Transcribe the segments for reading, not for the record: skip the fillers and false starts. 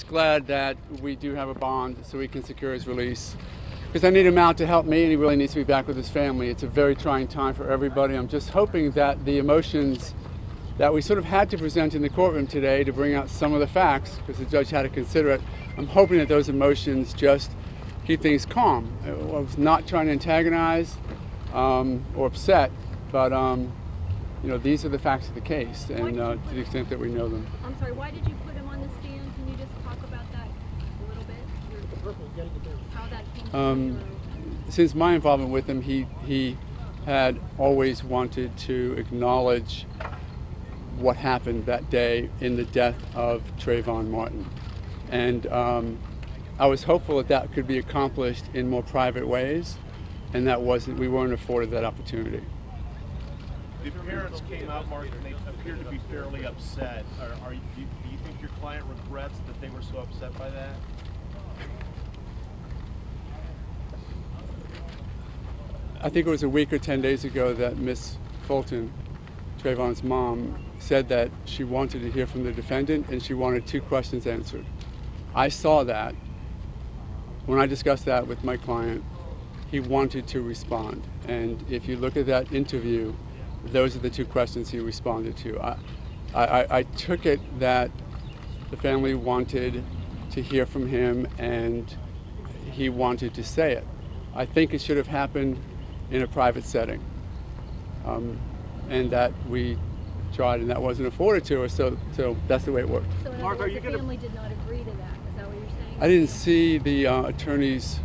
Glad that we do have a bond so we can secure his release, because I need him out to help me, and he really needs to be back with his family. It's a very trying time for everybody. I'm just hoping that the emotions that we sort of had to present in the courtroom today to bring out some of the facts, because the judge had to consider it, I'm hoping that those emotions just keep things calm. I was not trying to antagonize or upset, but you know, these are the facts of the case, and to the extent that we know them. I'm sorry, why did you put him on the stand? Can you just talk about that a little bit? How that came Since my involvement with him, he had always wanted to acknowledge what happened that day in the death of Trayvon Martin. And I was hopeful that that could be accomplished in more private ways, and we weren't afforded that opportunity. The parents came out, Mark, and they appeared to be fairly upset. Do you think your client regrets that they were so upset by that? I think it was a week or 10 days ago that Miss Fulton, Trayvon's mom, said that she wanted to hear from the defendant and she wanted 2 questions answered. I saw that. When I discussed that with my client, he wanted to respond. And if you look at that interview, those are the 2 questions he responded to. I took it that the family wanted to hear from him and he wanted to say it. I think it should have happened in a private setting, and that we tried and that wasn't afforded to us, so that's the way it worked. So in other words, the family did not agree to that, is that what you're saying? I didn't see the attorney's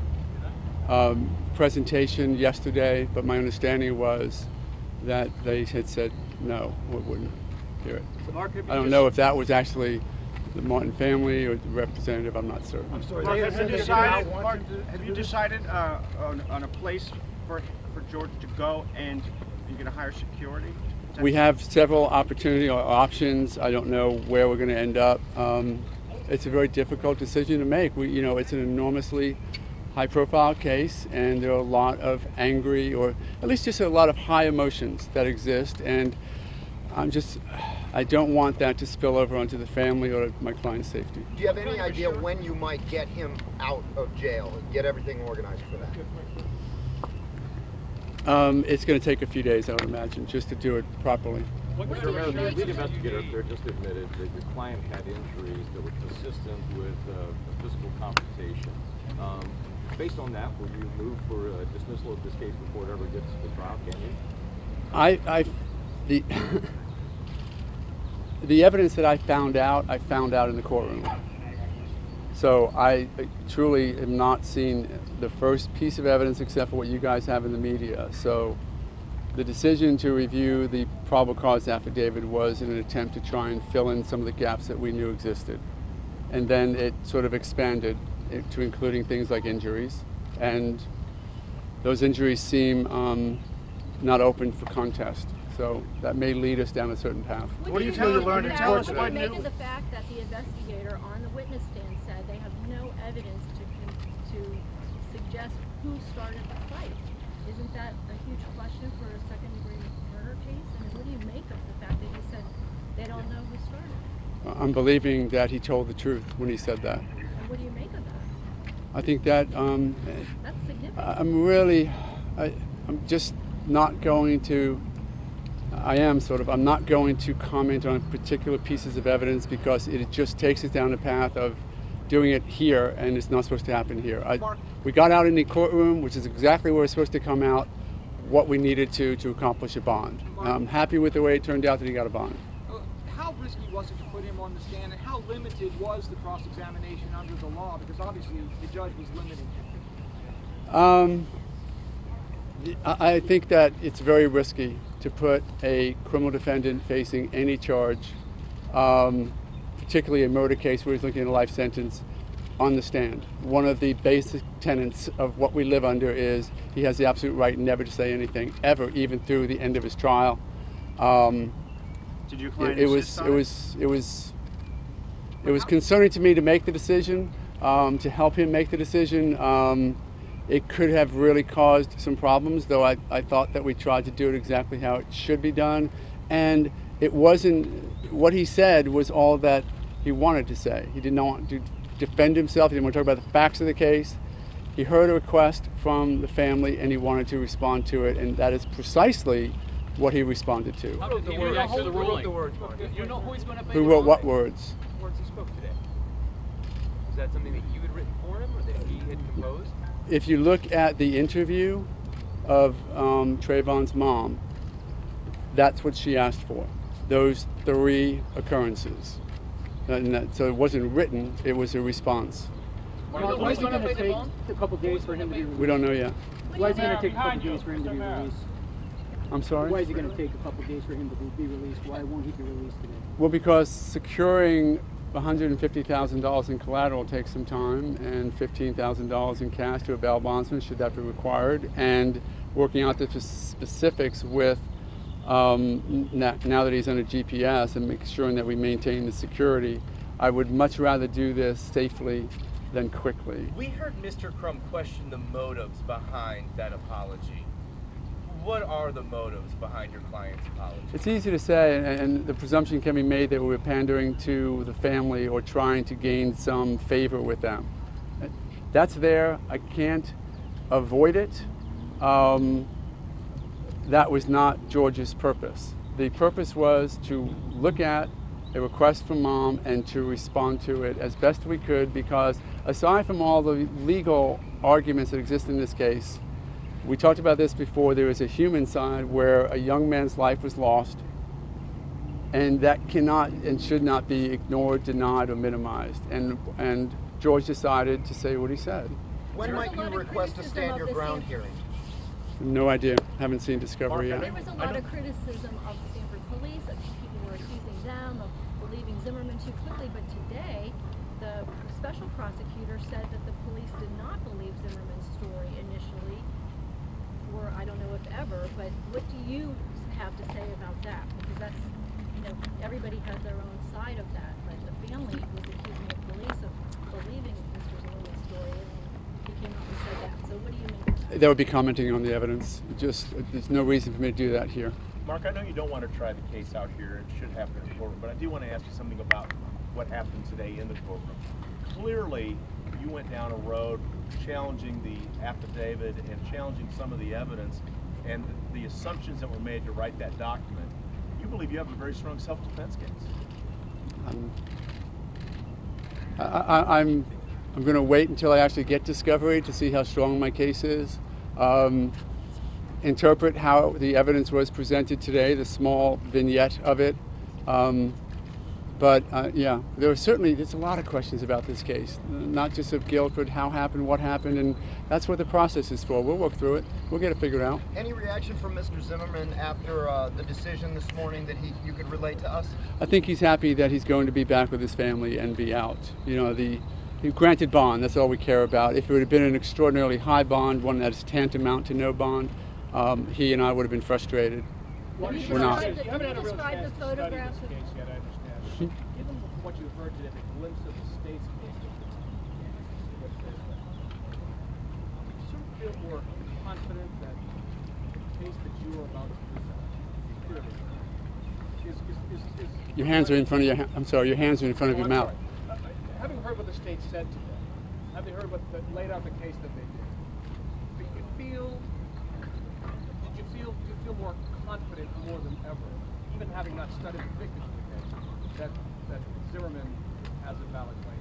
presentation yesterday, but my understanding was that they had said no, we wouldn't hear it. So I don't know if that was actually the Martin family or the representative. I'm not certain. I'm sorry. Mark, have you decided on a place for George to go, and you're going to hire security? We have several opportunity or options. I don't know where we're going to end up. It's a very difficult decision to make. It's an enormously high-profile case, and there are a lot of angry, or at least just a lot of high emotions that exist, and I don't want that to spill over onto the family or my client's safety. Do you have any idea when you might get him out of jail and get everything organized for that? It's going to take a few days, I would imagine, just to do it properly. Mr. Mayor, the lead investigator there just admitted that your client had injuries that were consistent with a physical confrontation. Based on that, will you move for a dismissal of this case before it ever gets to the trial? Can you? The evidence that I found out in the courtroom. So I truly have not seen the first piece of evidence except for what you guys have in the media. So the decision to review the probable cause affidavit was in an attempt to try and fill in some of the gaps that we knew existed. And then it sort of expanded to including things like injuries. And those injuries seem not open for contest. So that may lead us down a certain path. What do you feel you learned in court today? What do you make of the fact that the investigator on the witness stand said they have no evidence to suggest who started the fight? Isn't that a huge question for a second-degree murder case? And what do you make of the fact that he said they don't know who started? I'm believing that he told the truth when he said that. And what do you make of that? I think that That's significant. I'm just not going to. I'm not going to comment on particular pieces of evidence because it just takes us down the path of doing it here, and it's not supposed to happen here. We got out in the courtroom, which is exactly where it's supposed to come out, what we needed to accomplish a bond. I'm happy with the way it turned out that he got a bond. How risky was it to put him on the stand, and how limited was the cross-examination under the law? Because obviously the judge was limiting him. I think that it's very risky to put a criminal defendant facing any charge, particularly a murder case where he's looking at a life sentence, on the stand. One of the basic tenets of what we live under is he has the absolute right never to say anything, ever, even through the end of his trial. Did your client it was concerning to me to make the decision, to help him make the decision. It could have really caused some problems, though I thought that we tried to do it exactly how it should be done. And it wasn't, what he said was all that he wanted to say. He did not want to defend himself. He didn't want to talk about the facts of the case. He heard a request from the family and he wanted to respond to it, and that is precisely what he responded to. How did he react to the ruling? You know who he's going to pay? Who wrote what words? Words he spoke today. Is that something that you had written for him, or that he had composed? If you look at the interview of Trayvon's mom, that's what she asked for. Those 3 occurrences. So it wasn't written, it was a response. Why is it going to take a couple days for him to be released? We don't know yet. Why is it going to take a couple days for him to be released? I'm sorry? Why is it going to take a couple days for him to be released? Why won't he be released today? Well, because securing $150,000 in collateral takes some time, and $15,000 in cash to a bail bondsman should that be required, and working out the specifics with now that he's under GPS and making sure that we maintain the security. I would much rather do this safely than quickly. We heard Mr. Crum question the motives behind that apology. What are the motives behind your client's apology? It's easy to say, and the presumption can be made that we were pandering to the family or trying to gain some favor with them. That's there. I can't avoid it. That was not George's purpose. The purpose was to look at a request from mom and to respond to it as best we could, because aside from all the legal arguments that exist in this case, we talked about this before, there is a human side where a young man's life was lost, and that cannot and should not be ignored, denied, or minimized. And George decided to say what he said. When might you request a stand your ground hearing? No idea. Haven't seen Discovery yet. There was a lot of criticism of the Sanford police. People were accusing them of believing Zimmerman too quickly, but today the special prosecutor said that the police did not believe Zimmerman's story initially, or I don't know if ever, but what do you have to say about that? Because that's, everybody has their own side of that, but the family was accusing the police of believing Mr. Zimmerman's story, and he came out and said that. So what do you mean? They would be commenting on the evidence. There's no reason for me to do that here. Mark, I know you don't want to try the case out here. It should happen in the courtroom, but I do want to ask you something about what happened today in the courtroom. Clearly, you went down a road challenging the affidavit and challenging some of the evidence and the assumptions that were made to write that document. You believe you have a very strong self-defense case. I'm going to wait until I actually get discovery to see how strong my case is. Interpret how the evidence was presented today, the small vignette of it. Yeah, there's a lot of questions about this case, not just of guilt, but how happened, what happened, and that's what the process is for. We'll work through it. We'll get it figured out. Any reaction from Mr. Zimmerman after the decision this morning that you could relate to us? I think he's happy that he's going to be back with his family and be out. He granted bond, that's all we care about. If it would have been an extraordinarily high bond, one that is tantamount to no bond, he and I would have been frustrated. We're not. Can you describe the photographs? Given what you've heard today, the glimpse of the state's case, do you feel more confident that the case that you are about to present is your hands are in front of your. I'm sorry. Your hands are in front of your mouth. Having heard what the state said today, having heard what laid out the case that they did, do you feel more confident more than ever, even having not studied the victims of the case, that Zimmerman has a valid claim?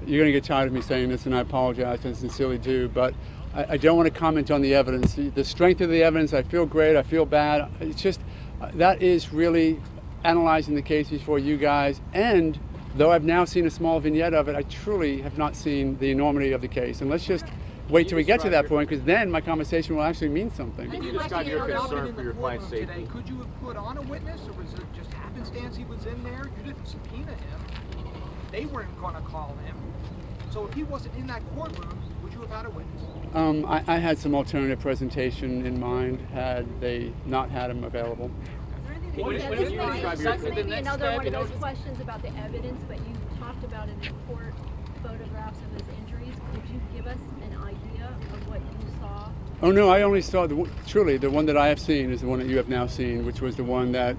You're going to get tired of me saying this, and I apologize, and sincerely do, but I don't want to comment on the evidence. The strength of the evidence, I feel great, I feel bad. It's just, that is really analyzing the case before you guys, and though I've now seen a small vignette of it, I truly have not seen the enormity of the case. And let's just wait till we get to that point, because then my conversation will actually mean something. Can you describe your concern for your client's safety? Today, could you have put on a witness, or was it just happenstance he was in there? You didn't subpoena him. They weren't going to call him. So if he wasn't in that courtroom, would you have had a witness? I had some alternative presentation in mind had they not had him available. This may be another one of those questions about the evidence, but you talked about in the court photographs of his injuries. Could you give us an idea of what you saw? Oh no, I only saw, truly, the one that I have seen is the one that you have now seen, which was the one that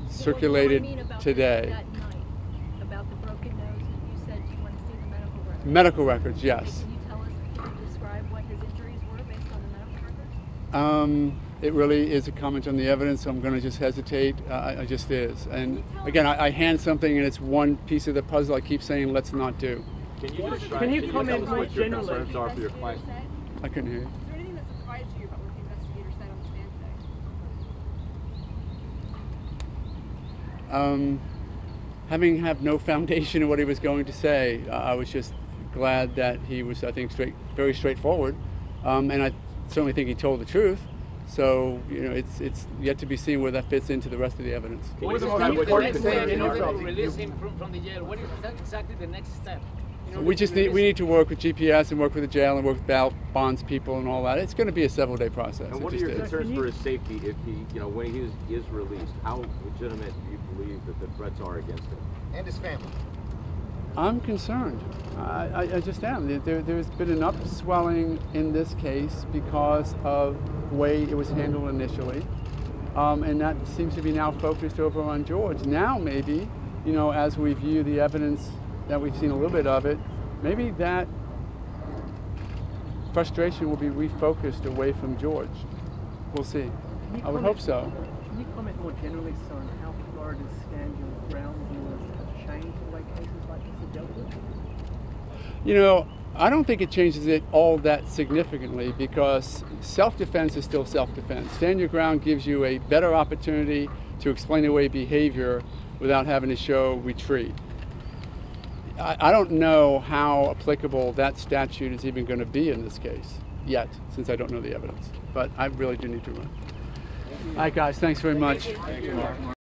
circulated today. That night, about the broken nose, you said you want to see the medical records. Medical records, yes. Can you tell us, can you describe what his injuries were based on the medical records? It really is a comment on the evidence, so I'm going to just hesitate. I just is. And again, I hand something and it's one piece of the puzzle I keep saying let's not do. Can you describe, Can you tell comment us more what your generally? concerns are for your client? I couldn't hear you. Is there anything that surprised you about what the investigator said on the stand today? Having have no foundation in what he was going to say, I was just glad that he was, I think, very straightforward, and I certainly think he told the truth. So, you know, it's yet to be seen where that fits into the rest of the evidence. What is the most important thing in order to release him from the jail? What is exactly the next step? We need to work with GPS and work with the jail and work with bail bonds people and all that. It's going to be a several-day process. And what are your concerns for his safety if he, you know, when he is released? How legitimate do you believe that the threats are against him? And his family. I'm concerned. I just am. There's been an upswelling in this case because of the way it was handled initially. And that seems to be now focused over on George. Now maybe, you know, as we view the evidence that we've seen a little bit of it, maybe that frustration will be refocused away from George. We'll see. I would hope so. Can you comment more generally, sir, on how Florida's stand your ground rules have changed the way cases like this are dealt with? You know, I don't think it changes it all that significantly because self-defense is still self-defense. Stand your ground gives you a better opportunity to explain away behavior without having to show retreat. I don't know how applicable that statute is even going to be in this case yet, since I don't know the evidence. But I really do need to run. All right, guys, thanks very much. Thank you, Mark.